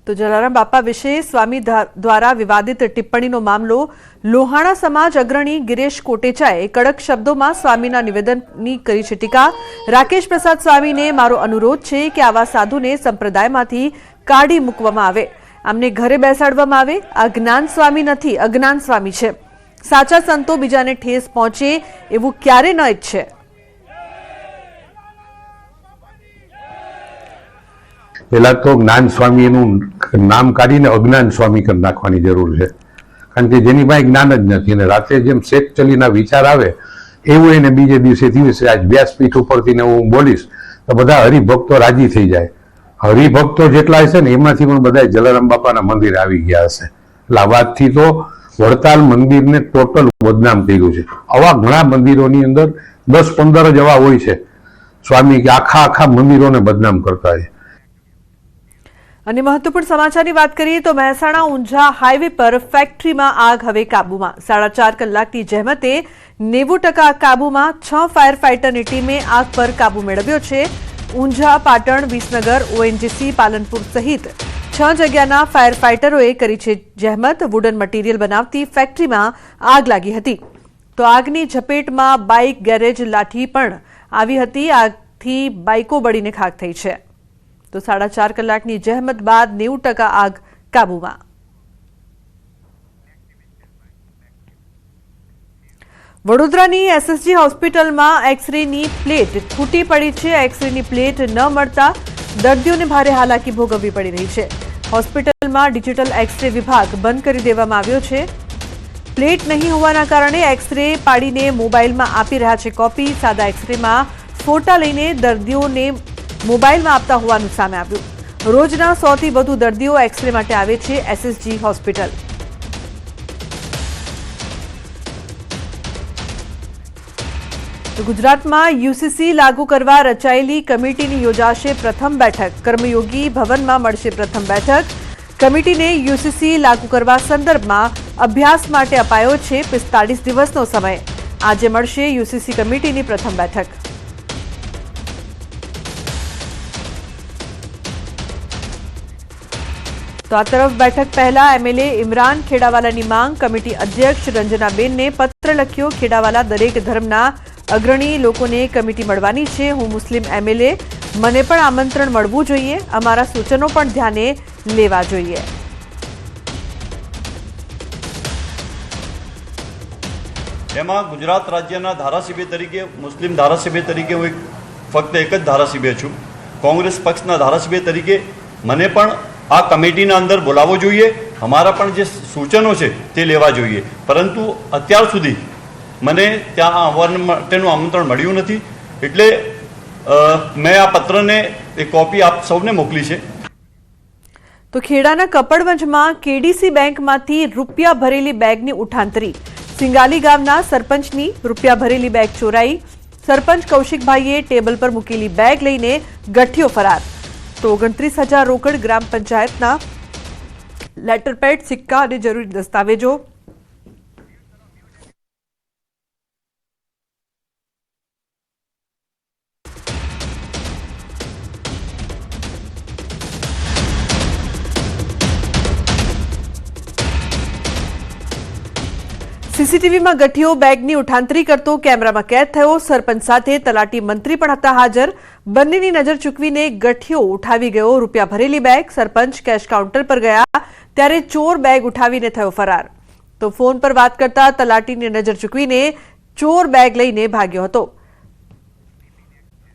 तो जलाराम बापा विषे स्वामी द्वारा विवादित टिप्पणीनो मामलो लोहाणा समाज अग्रणी गिरीश कोटेचाए कड़क शब्दों में स्वामीना निवेदननी करी छे टीका। राकेश प्रसाद स्वामी ने मारो अनुरोध छे कि आवा साधुने संप्रदायमांथी काढी मूकवामां आवे, आमने घरे बेसाडवामां आवे। आ ज्ञान स्वामी नथी, अज्ञान स्वामी छे। साचा संतो बीजाने ठेस पहोंचे एवुं क्यारे न इच्छे। पहला तो ज्ञान स्वामी नाम काढ़ीने अज्ञान स्वामी कर नाखवानी जरूर है, कारण के जेनी पासे ज्ञान ज नथी ने राते जेम शेख चलीना विचार आवे एवुं एने बीजे दिवसे आज व्यासपीठ उपरथी ने हूँ बोलीश तो बधा हरिभक्तो राजी थई जाय। हरिभक्तो जेटला हशे ने एमांथी पण बधाय जलाराम बापाना मंदिर आवी गया हशे। એટલે આ વાતથી તો વડતાલ મંદિરને ટોટલ બદનામ કર્યું છે। આવા ઘણા મંદિરોની અંદર 10-15 જ એવા હોય છે સ્વામી કે આખા મંદિરોને બદનામ કરતા હોય। અને મહત્વપૂર્ણ સમાચારની વાત કરીએ તો મહેસાણા ઊંઝા હાઈવે પર ફેક્ટરીમાં આગ હવે કાબૂમાં। 4.5 કલાકની જહેમતે 90% કાબૂમાં। 6 ફાયર ફાઈટરની ટીમે આગ પર કાબૂ મેળવ્યો છે। ઊંઝા, પાટણ, વિસનગર, ઓએનજીસી, પાલનપુર સહિત 6 જગ્યાના ફાયર ફાઈટરોએ કરી છે જહેમત। વુડન મટીરીયલ બનાવતી ફેક્ટરીમાં આગ લાગી હતી તો આગની ઝપેટમાં બાઇક ગેરેજ લાઠી પણ આવી હતી। આગથી બાઇકો બળીને ખાખ થઈ છે तो 4.5 કલાકની જહેમત બાદ 90% આગ કાબૂમાં। વડોદરાની એસએસજી હોસ્પિટલમાં એક્સરેની પ્લેટ તૂટી પડી છે। એક્સરેની પ્લેટ ન મળતા દર્દીઓને ભારે હાલાકી ભોગવવી પડી રહી છે। હોસ્પિટલમાં ડિજિટલ એક્સરે વિભાગ બંધ કરી દેવામાં આવ્યો છે। પ્લેટ નહીં હોવાના કારણે એક્સરે પાડીને મોબાઈલમાં આપી રહ્યા છે કોપી। સાદા એક્સરેમાં ફોટા લઈને દર્દીઓને મોબાઈલમાં આપતા હોવાનું સામે આવ્યું। રોજના 100 થી વધુ દર્દીઓ એક્સરે માટે આવે છે એસએસજી હોસ્પિટલ। તો ગુજરાતમાં યુસીસી લાગુ કરવા રચાયેલી કમિટીની યોજાશે પ્રથમ બેઠક। કર્મયોગી ભવનમાં મળશે પ્રથમ બેઠક। કમિટીને યુસીસી લાગુ કરવા સંદર્ભમાં અભ્યાસ માટે અપાયો છે 45 દિવસનો સમય। આજે મળશે યુસીસી કમિટીની પ્રથમ બેઠક। तो आ तरफ बैठक पहला एमएलए इमरान खेड़ावालानी मांग। कमिटी अध्यक्ष रंजनाबेन ने पत्र लख्यो। खेड़ावाला दरेक धर्मना अग्रणी लोकोने कमिटी मळवानी छे। हूँ मुस्लिम एमएलए, मने पण आमंत्रण मळवुं जोईए। अमारा सूचनो पण ध्याने लेवा जोईए। एमां गुजरात राज्यना धारासभ्य तरीके, मुस्लिम धारासभ्य तरीके हूँ फक्त एक ज धारासभ्य छूं। कोंग्रेस पक्षना धारासभ्य तरीके मने पण आ कमिटीना अंदर बोलावो जोईए। हमारा पण जे सूचनो छे ते लेवा जोईए, परंतु अत्यार सुधी मने त्यां आववा माटेनुं आमंत्रण मळ्युं नथी। एटले मैं आ पत्रने एक कॉपी आप सौने मोकली छे। तो खेड़ाना कपड़वंजमां केडीसी बेंकमांथी रूपिया भरेली बेगनी उठांतरी। सिंगाली गामना सरपंचनी रूपिया भरेली बेग चोराई। सरपंच कौशिकभाईए टेबल पर मूकेली बेग लईने गठियो फरार। तो 29,000 रोकड़, ग्राम पंचायतना लेटरपेड, सिक्का और जरूरी दस्तावेजों। सीसीटीवी में गठियो बेगनी उठांतरी करतो कैमरा में कैद थयो। सरपंच साथे तलाटी मंत्री पण हता हाजर। बंनेनी नजर चूकवीने गठियो उठावी गयो रूपिया भरेली बेग। सरपंच कैश काउंटर पर गया त्यारे चोर बेग उठावीने थयो फरार। तो फोन पर बात करता तलाटीनी नजर चूकवीने चोर बेग लईने भाग्यो हतो।